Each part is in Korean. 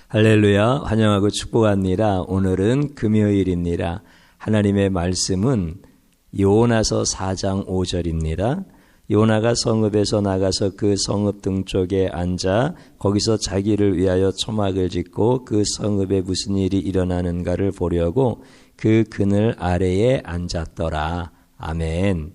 할렐루야, 환영하고 축복합니다. 오늘은 금요일입니다. 하나님의 말씀은 요나서 4장 5절입니다. 요나가 성읍에서 나가서 그 성읍 등쪽에 앉아 거기서 자기를 위하여 초막을 짓고 그 성읍에 무슨 일이 일어나는가를 보려고 그 그늘 아래에 앉았더라. 아멘.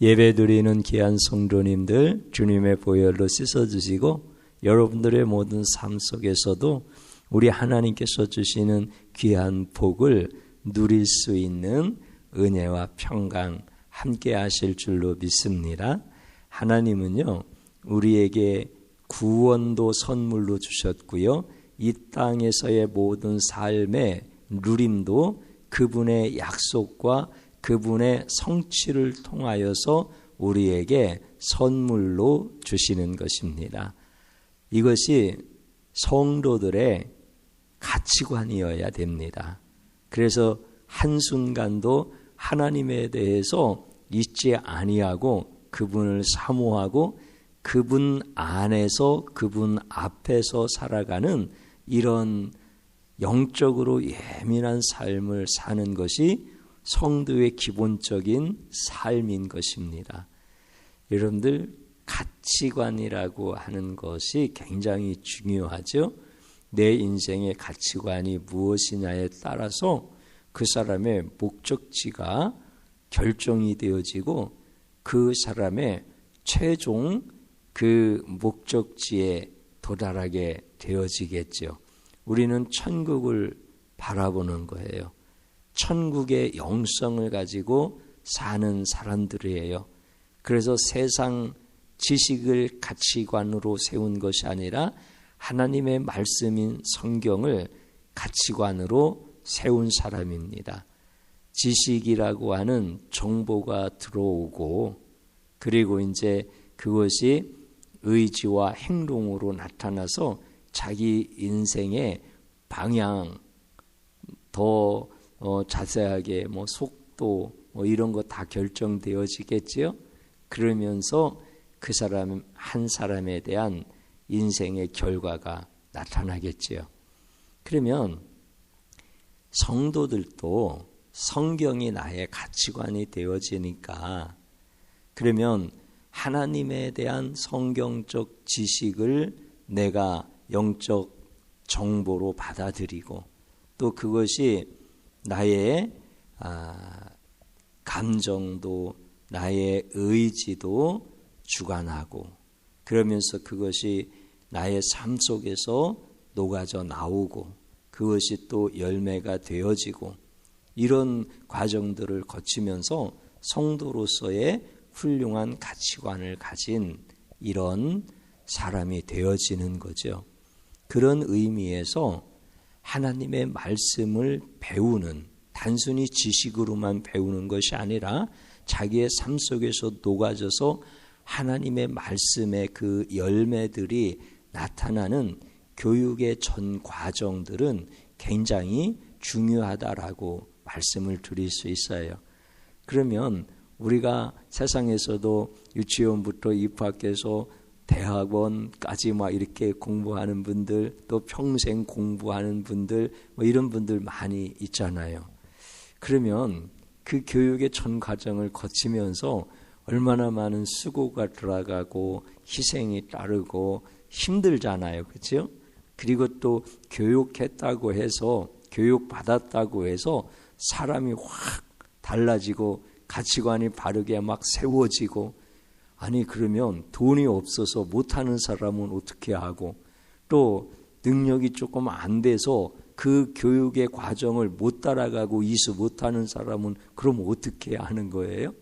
예배드리는 귀한 성도님들, 주님의 보혈로 씻어주시고 여러분들의 모든 삶 속에서도 우리 하나님께서 주시는 귀한 복을 누릴 수 있는 은혜와 평강 함께 하실 줄로 믿습니다. 하나님은요, 우리에게 구원도 선물로 주셨고요, 이 땅에서의 모든 삶의 누림도 그분의 약속과 그분의 성취를 통하여서 우리에게 선물로 주시는 것입니다. 이것이 성도들의 가치관이어야 됩니다. 그래서 한순간도 하나님에 대해서 잊지 아니하고 그분을 사모하고 그분 안에서 그분 앞에서 살아가는 이런 영적으로 예민한 삶을 사는 것이 성도의 기본적인 삶인 것입니다. 여러분들, 가치관이라고 하는 것이 굉장히 중요하죠. 내 인생의 가치관이 무엇이냐에 따라서 그 사람의 목적지가 결정이 되어지고 그 사람의 최종 그 목적지에 도달하게 되어지겠죠. 우리는 천국을 바라보는 거예요. 천국의 영성을 가지고 사는 사람들이에요. 그래서 세상 지식을 가치관으로 세운 것이 아니라 하나님의 말씀인 성경을 가치관으로 세운 사람입니다. 지식이라고 하는 정보가 들어오고 그리고 이제 그것이 의지와 행동으로 나타나서 자기 인생의 방향, 더 자세하게 속도 이런 거 다 결정되어지겠지요. 그러면서 그 사람 한 사람에 대한 인생의 결과가 나타나겠지요. 그러면 성도들도 성경이 나의 가치관이 되어지니까 그러면 하나님에 대한 성경적 지식을 내가 영적 정보로 받아들이고 또 그것이 나의 감정도 나의 의지도 주관하고 그러면서 그것이 나의 삶 속에서 녹아져 나오고 그것이 또 열매가 되어지고 이런 과정들을 거치면서 성도로서의 훌륭한 가치관을 가진 이런 사람이 되어지는 거죠. 그런 의미에서 하나님의 말씀을 배우는 단순히 지식으로만 배우는 것이 아니라 자기의 삶 속에서 녹아져서 하나님의 말씀의 그 열매들이 나타나는 교육의 전 과정들은 굉장히 중요하다라고 말씀을 드릴 수 있어요. 그러면 우리가 세상에서도 유치원부터 입학해서 대학원까지 이렇게 공부하는 분들, 또 평생 공부하는 분들, 이런 분들 많이 있잖아요. 그러면 그 교육의 전 과정을 거치면서 얼마나 많은 수고가 들어가고 희생이 따르고 힘들잖아요. 그렇죠? 그리고 또 교육했다고 해서 교육받았다고 해서 사람이 확 달라지고 가치관이 바르게 막 세워지고, 아니 그러면 돈이 없어서 못하는 사람은 어떻게 하고, 또 능력이 조금 안 돼서 그 교육의 과정을 못 따라가고 이수 못하는 사람은 그럼 어떻게 하는 거예요?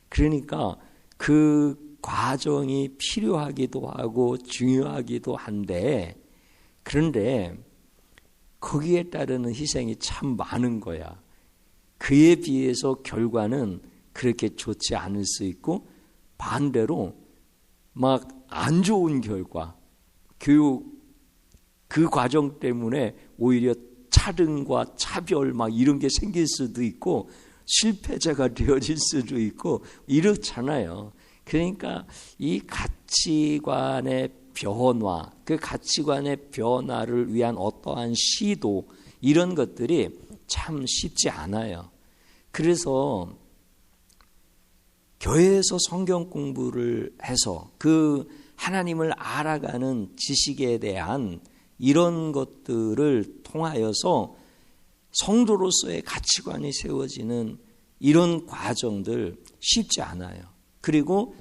그러니까 그 과정이 필요하기도 하고 중요하기도 한데, 그런데 거기에 따르는 희생이 참 많은 거야. 그에 비해서 결과는 그렇게 좋지 않을 수 있고, 반대로 막 안 좋은 결과, 교육 그 과정 때문에 오히려 차등과 차별 막 이런 게 생길 수도 있고, 실패자가 되어질 수도 있고 이렇잖아요. 그러니까 이 가치관의 변화, 그 가치관의 변화를 위한 어떠한 시도, 이런 것들이 참 쉽지 않아요. 그래서 교회에서 성경 공부를 해서 그 하나님을 알아가는 지식에 대한 이런 것들을 통하여서 성도로서의 가치관이 세워지는 이런 과정들 쉽지 않아요. 그리고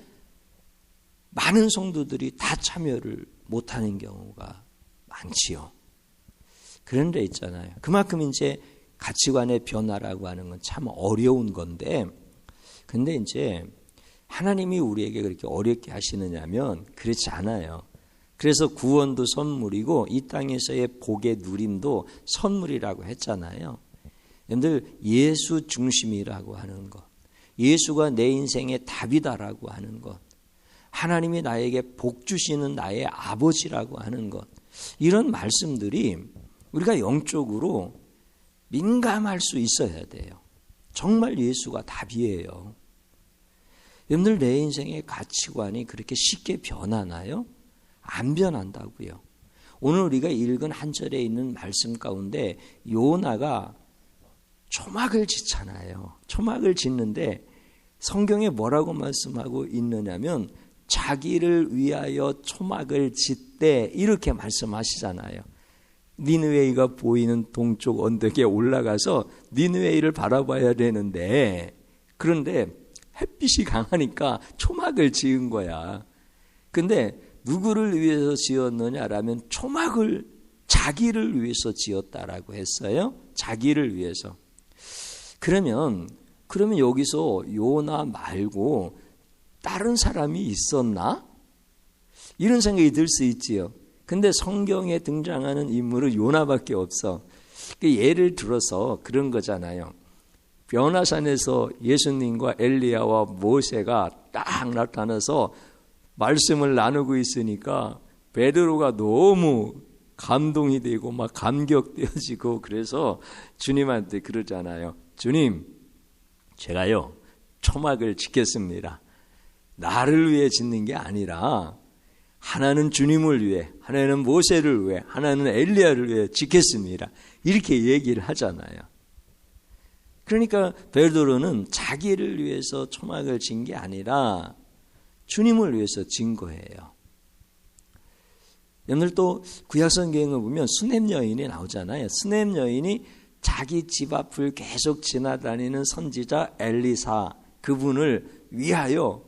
많은 성도들이 다 참여를 못하는 경우가 많지요. 그런데 있잖아요. 그만큼 이제 가치관의 변화라고 하는 건 참 어려운 건데, 근데 이제 하나님이 우리에게 그렇게 어렵게 하시느냐면 그렇지 않아요. 그래서 구원도 선물이고 이 땅에서의 복의 누림도 선물이라고 했잖아요. 여러분들, 예수 중심이라고 하는 것, 예수가 내 인생의 답이다라고 하는 것, 하나님이 나에게 복 주시는 나의 아버지라고 하는 것, 이런 말씀들이 우리가 영적으로 민감할 수 있어야 돼요. 정말 예수가 답이에요. 여러분들, 내 인생의 가치관이 그렇게 쉽게 변하나요? 안 변한다고요. 오늘 우리가 읽은 한 절에 있는 말씀 가운데 요나가 초막을 짓잖아요. 초막을 짓는데 성경에 뭐라고 말씀하고 있느냐면 자기를 위하여 초막을 짓되 이렇게 말씀하시잖아요. 니느웨이가 보이는 동쪽 언덕에 올라가서 니느웨이를 바라봐야 되는데, 그런데 햇빛이 강하니까 초막을 지은 거야. 근데 누구를 위해서 지었느냐라면 초막을 자기를 위해서 지었다라고 했어요. 자기를 위해서. 그러면 여기서 요나 말고 다른 사람이 있었나? 이런 생각이 들 수 있지요. 근데 성경에 등장하는 인물은 요나밖에 없어. 예를 들어서 그런 거잖아요. 변화산에서 예수님과 엘리야와 모세가 딱 나타나서 말씀을 나누고 있으니까 베드로가 너무 감동이 되고 막 감격되어지고, 그래서 주님한테 그러잖아요. 주님, 제가요 초막을 짓겠습니다. 나를 위해 짓는 게 아니라 하나는 주님을 위해, 하나는 모세를 위해, 하나는 엘리야를 위해 짓겠습니다. 이렇게 얘기를 하잖아요. 그러니까 베드로는 자기를 위해서 초막을 진 게 아니라 주님을 위해서 진 거예요. 여러분들, 또 구약성경을 보면 수넴 여인이 나오잖아요. 수넴 여인이 자기 집 앞을 계속 지나다니는 선지자 엘리사, 그분을 위하여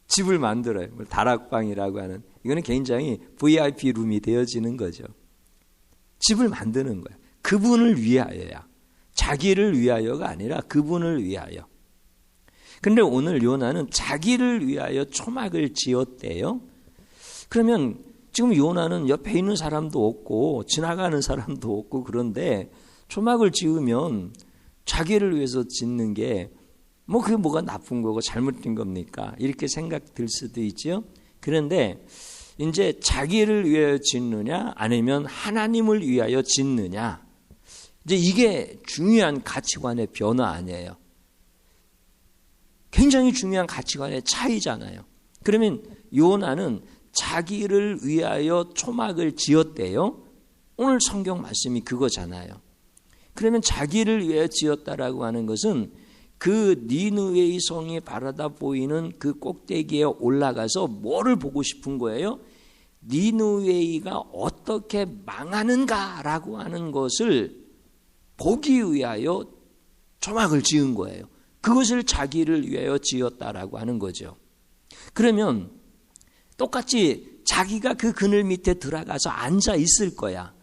집을 만들어요. 다락방이라고 하는, 이거는 굉장히 VIP 룸이 되어지는 거죠. 집을 만드는 거예요. 그분을 위하여야, 자기를 위하여가 아니라 그분을 위하여. 근데 오늘 요나는 자기를 위하여 초막을 지었대요. 그러면 지금 요나는 옆에 있는 사람도 없고 지나가는 사람도 없고, 그런데 초막을 지으면 자기를 위해서 짓는 게 그게 뭐가 나쁜 거고 잘못된 겁니까? 이렇게 생각될 수도 있죠. 그런데 이제 자기를 위하여 짓느냐 아니면 하나님을 위하여 짓느냐, 이제 이게 중요한 가치관의 변화 아니에요. 굉장히 중요한 가치관의 차이잖아요. 그러면 요나는 자기를 위하여 초막을 지었대요. 오늘 성경 말씀이 그거잖아요. 그러면 자기를 위하여 지었다라고 하는 것은 그 니느웨이 성이 바라다 보이는 그 꼭대기에 올라가서 뭐를 보고 싶은 거예요? 니느웨이가 어떻게 망하는가라고 하는 것을 보기 위하여 초막을 지은 거예요. 그것을 자기를 위하여 지었다라고 하는 거죠. 그러면 똑같이 자기가 그 그늘 밑에 들어가서 앉아 있을 거야.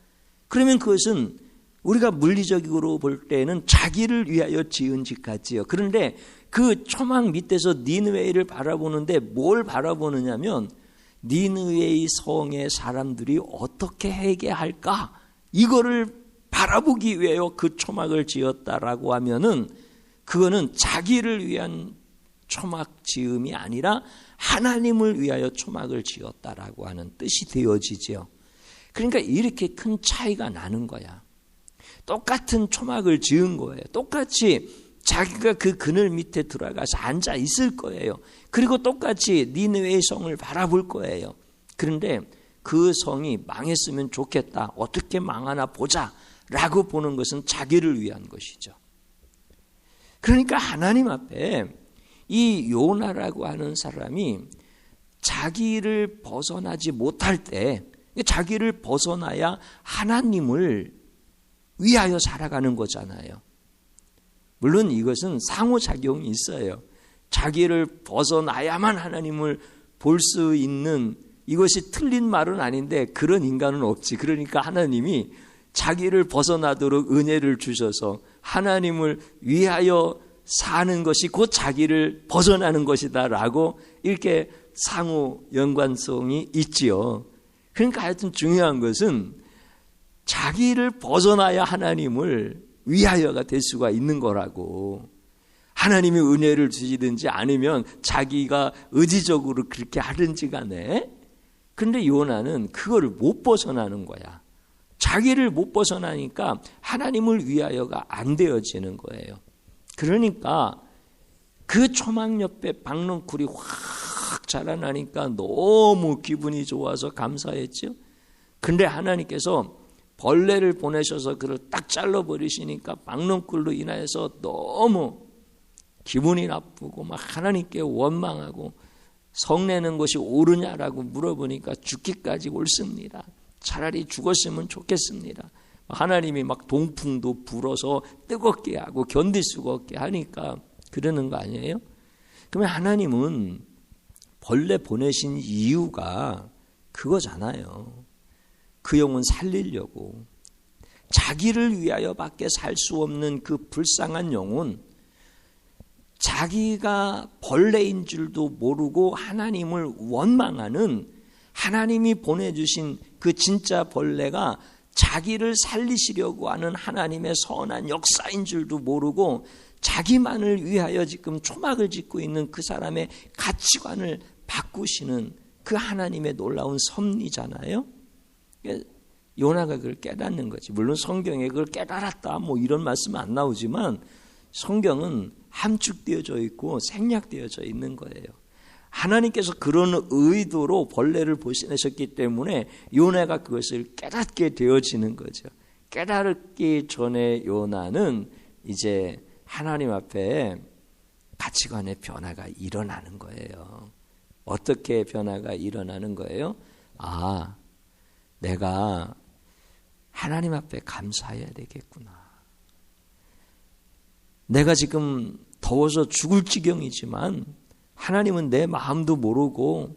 그러면 그것은 우리가 물리적으로 볼 때는 자기를 위하여 지은 집 같지요. 그런데 그 초막 밑에서 니느웨이를 바라보는데 뭘 바라보느냐면 니느웨이 성의 사람들이 어떻게 회개할까? 이거를 바라보기 위하여 그 초막을 지었다라고 하면은 그거는 자기를 위한 초막 지음이 아니라 하나님을 위하여 초막을 지었다라고 하는 뜻이 되어지죠. 그러니까 이렇게 큰 차이가 나는 거야. 똑같은 초막을 지은 거예요. 똑같이 자기가 그 그늘 밑에 들어가서 앉아 있을 거예요. 그리고 똑같이 니느웨이 성을 바라볼 거예요. 그런데 그 성이 망했으면 좋겠다. 어떻게 망하나 보자 라고 보는 것은 자기를 위한 것이죠. 그러니까 하나님 앞에 이 요나라고 하는 사람이 자기를 벗어나지 못할 때, 자기를 벗어나야 하나님을 위하여 살아가는 거잖아요. 물론 이것은 상호작용이 있어요. 자기를 벗어나야만 하나님을 볼 수 있는, 이것이 틀린 말은 아닌데 그런 인간은 없지. 그러니까 하나님이 자기를 벗어나도록 은혜를 주셔서 하나님을 위하여 사는 것이 곧 자기를 벗어나는 것이다 라고 이렇게 상호 연관성이 있지요. 그러니까 하여튼 중요한 것은 자기를 벗어나야 하나님을 위하여가 될 수가 있는 거라고. 하나님이 은혜를 주시든지 아니면 자기가 의지적으로 그렇게 하든지 간에. 그런데 요나는 그거를 못 벗어나는 거야. 자기를 못 벗어나니까 하나님을 위하여가 안 되어지는 거예요. 그러니까 그 초막 옆에 박넝쿨이 확 자라나니까 너무 기분이 좋아서 감사했죠. 근데 하나님께서 벌레를 보내셔서 그를 딱 잘라버리시니까 박넝쿨로 인하여서 너무 기분이 나쁘고 막 하나님께 원망하고 성내는 것이 옳으냐라고 물어보니까 죽기까지 옳습니다. 차라리 죽었으면 좋겠습니다. 하나님이 막 동풍도 불어서 뜨겁게 하고 견딜 수가 없게 하니까 그러는 거 아니에요? 그러면 하나님은 벌레 보내신 이유가 그거잖아요. 그 영혼 살리려고. 자기를 위하여 밖에 살 수 없는 그 불쌍한 영혼, 자기가 벌레인 줄도 모르고 하나님을 원망하는 하나님이 보내주신 그 진짜 벌레가 자기를 살리시려고 하는 하나님의 선한 역사인 줄도 모르고 자기만을 위하여 지금 초막을 짓고 있는 그 사람의 가치관을 바꾸시는 그 하나님의 놀라운 섭리잖아요. 요나가 그걸 깨닫는 거지. 물론 성경에 그걸 깨달았다 뭐 이런 말씀은 안 나오지만 성경은 함축되어져 있고 생략되어져 있는 거예요. 하나님께서 그런 의도로 벌레를 보내셨기 때문에 요나가 그것을 깨닫게 되어지는 거죠. 깨닫기 전에 요나는 이제 하나님 앞에 가치관의 변화가 일어나는 거예요. 어떻게 변화가 일어나는 거예요? 아, 내가 하나님 앞에 감사해야 되겠구나. 내가 지금 더워서 죽을 지경이지만 하나님은 내 마음도 모르고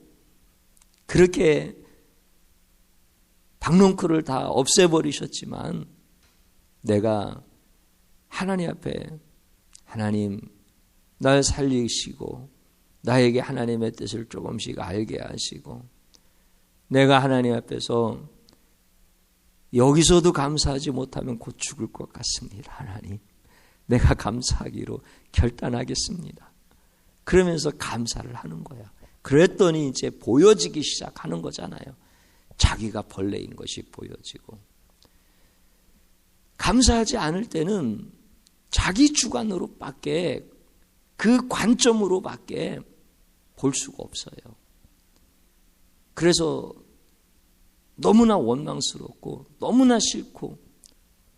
그렇게 박넝쿨을 다 없애버리셨지만 내가 하나님 앞에 하나님 날 살리시고 나에게 하나님의 뜻을 조금씩 알게 하시고 내가 하나님 앞에서 여기서도 감사하지 못하면 곧 죽을 것 같습니다. 하나님 내가 감사하기로 결단하겠습니다. 그러면서 감사를 하는 거야. 그랬더니 이제 보여지기 시작하는 거잖아요. 자기가 벌레인 것이 보여지고. 감사하지 않을 때는 자기 주관으로밖에 그 관점으로밖에 볼 수가 없어요. 그래서 너무나 원망스럽고 너무나 싫고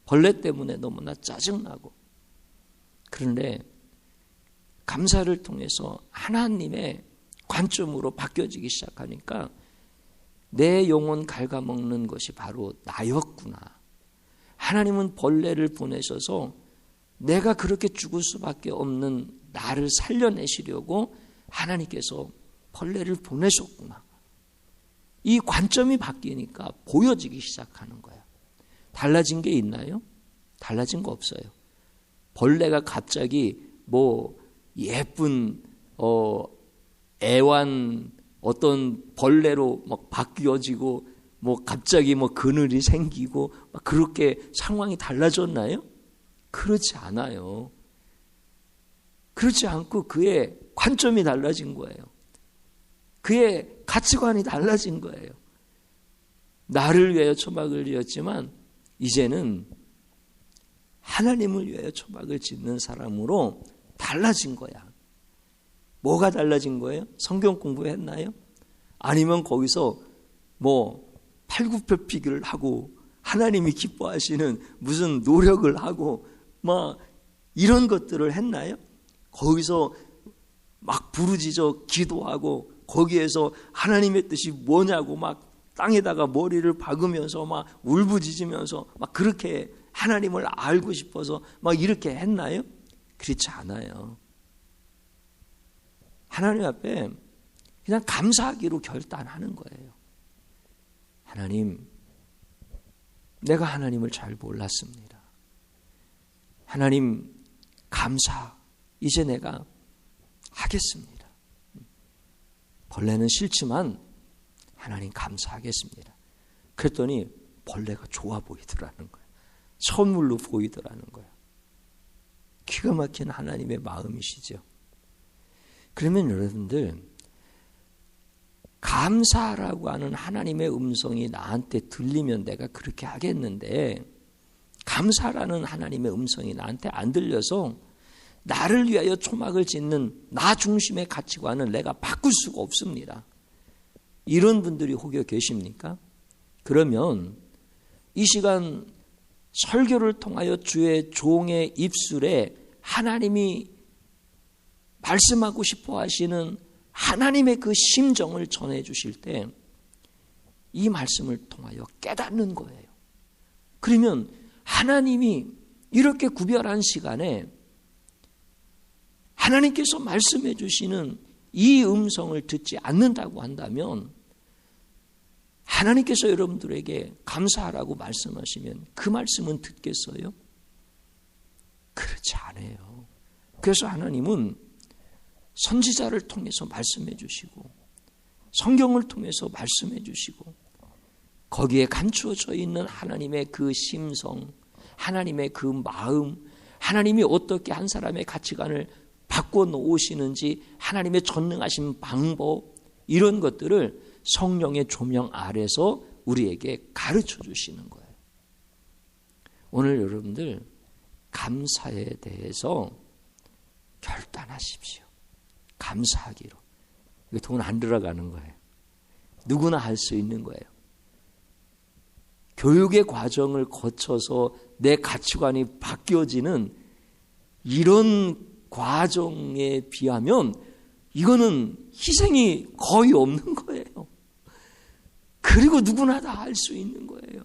벌레 때문에 너무나 짜증나고 그런데 감사를 통해서 하나님의 관점으로 바뀌어지기 시작하니까 내 영혼 갉아먹는 것이 바로 나였구나. 하나님은 벌레를 보내셔서 내가 그렇게 죽을 수밖에 없는 나를 살려내시려고 하나님께서 벌레를 보내셨구나. 이 관점이 바뀌니까 보여지기 시작하는 거야. 달라진 게 있나요? 달라진 거 없어요. 벌레가 갑자기 뭐 예쁜 애완 어떤 벌레로 막 바뀌어지고 뭐 갑자기 뭐 그늘이 생기고 막 그렇게 상황이 달라졌나요? 그렇지 않아요. 그렇지 않고 그의 관점이 달라진 거예요. 그의 가치관이 달라진 거예요. 나를 위하여 초막을 지었지만 이제는 하나님을 위하여 초막을 짓는 사람으로 달라진 거야. 뭐가 달라진 거예요? 성경 공부했나요? 아니면 거기서 뭐 팔굽혀펴기를 하고 하나님이 기뻐하시는 무슨 노력을 하고 막 이런 것들을 했나요? 거기서 막 부르짖어 기도하고 거기에서 하나님의 뜻이 뭐냐고 막 땅에다가 머리를 박으면서 막 울부짖으면서 막 그렇게 하나님을 알고 싶어서 막 이렇게 했나요? 그렇지 않아요. 하나님 앞에 그냥 감사하기로 결단하는 거예요. 하나님, 내가 하나님을 잘 몰랐습니다. 하나님, 감사, 이제 내가 하겠습니다. 벌레는 싫지만 하나님 감사하겠습니다. 그랬더니 벌레가 좋아 보이더라는 거예요. 선물로 보이더라는 거예요. 기가 막힌 하나님의 마음이시죠. 그러면 여러분들, 감사라고 하는 하나님의 음성이 나한테 들리면 내가 그렇게 하겠는데, 감사라는 하나님의 음성이 나한테 안 들려서 나를 위하여 초막을 짓는 나 중심의 가치관을 내가 바꿀 수가 없습니다. 이런 분들이 혹여 계십니까? 그러면 이 시간 설교를 통하여 주의 종의 입술에 하나님이 말씀하고 싶어 하시는 하나님의 그 심정을 전해 주실 때 이 말씀을 통하여 깨닫는 거예요. 그러면 하나님이 이렇게 구별한 시간에 하나님께서 말씀해 주시는 이 음성을 듣지 않는다고 한다면 하나님께서 여러분들에게 감사하라고 말씀하시면 그 말씀은 듣겠어요? 그렇지 않아요. 그래서 하나님은 선지자를 통해서 말씀해 주시고 성경을 통해서 말씀해 주시고 거기에 감추어져 있는 하나님의 그 심성, 하나님의 그 마음, 하나님이 어떻게 한 사람의 가치관을 바꿔놓으시는지 하나님의 전능하신 방법, 이런 것들을 성령의 조명 아래서 우리에게 가르쳐 주시는 거예요. 오늘 여러분들 감사에 대해서 결단하십시오. 감사하기로. 이거 돈 안 들어가는 거예요. 누구나 할 수 있는 거예요. 교육의 과정을 거쳐서 내 가치관이 바뀌어지는 이런 과정에 비하면 이거는 희생이 거의 없는 거예요. 그리고 누구나 다 할 수 있는 거예요.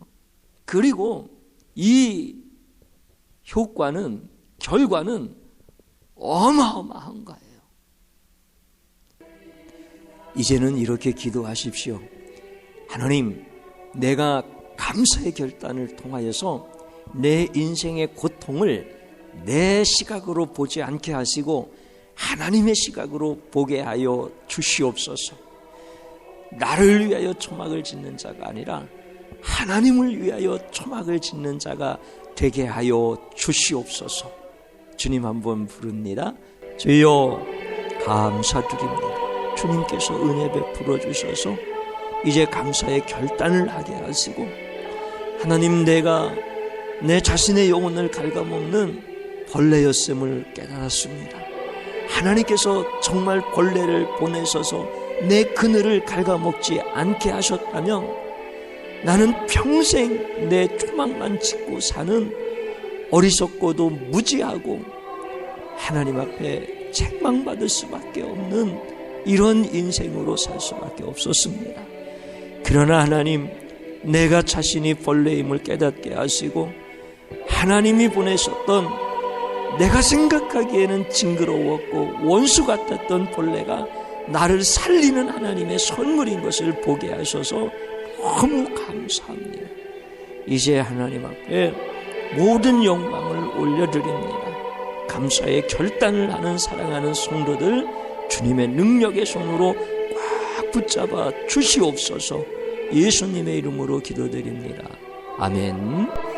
그리고 이 효과는, 결과는 어마어마한 거예요. 이제는 이렇게 기도하십시오. 하나님, 내가 감사의 결단을 통하여서 내 인생의 고통을 내 시각으로 보지 않게 하시고 하나님의 시각으로 보게 하여 주시옵소서. 나를 위하여 초막을 짓는 자가 아니라 하나님을 위하여 초막을 짓는 자가 되게 하여 주시옵소서. 주님 한번 부릅니다. 주여 감사드립니다. 주님께서 은혜 베풀어 주셔서 이제 감사의 결단을 하게 하시고, 하나님, 내가 내 자신의 영혼을 갉아먹는 벌레였음을 깨달았습니다. 하나님께서 정말 벌레를 보내셔서 내 그늘을 갉아먹지 않게 하셨다면 나는 평생 내 초막만 짓고 사는 어리석고도 무지하고 하나님 앞에 책망받을 수밖에 없는 이런 인생으로 살 수밖에 없었습니다. 그러나 하나님, 내가 자신이 벌레임을 깨닫게 하시고 하나님이 보내셨던 내가 생각하기에는 징그러웠고 원수 같았던 벌레가 나를 살리는 하나님의 선물인 것을 보게 하셔서 너무 감사합니다. 이제 하나님 앞에 모든 영광을 올려드립니다. 감사의 결단을 하는 사랑하는 성도들 주님의 능력의 손으로 꽉 붙잡아 주시옵소서. 예수님의 이름으로 기도드립니다. 아멘.